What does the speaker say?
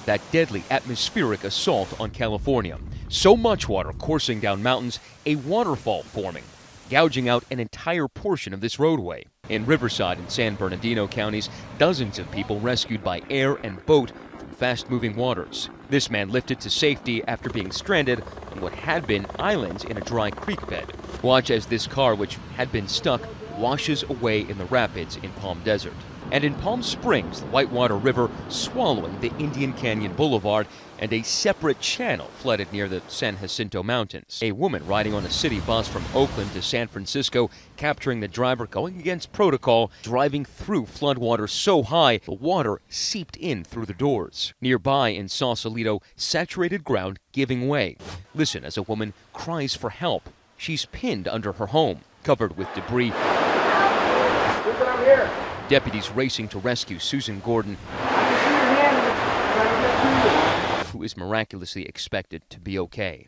that deadly atmospheric assault on California. So much water coursing down mountains, a waterfall forming, gouging out an entire portion of this roadway. In Riverside and San Bernardino counties, dozens of people rescued by air and boat from fast-moving waters. This man lifted to safety after being stranded on what had been islands in a dry creek bed. Watch as this car, which had been stuck, washes away in the rapids in Palm Desert. And in Palm Springs, the Whitewater River swallowing the Indian Canyon Boulevard, and a separate channel flooded near the San Jacinto Mountains. A woman riding on a city bus from Oakland to San Francisco, capturing the driver going against protocol, driving through floodwater so high the water seeped in through the doors. Nearby in Sausalito, saturated ground giving way. Listen as a woman cries for help. She's pinned under her home, covered with debris. I'm here. Deputies racing to rescue Susan Gordon, who is miraculously expected to be okay.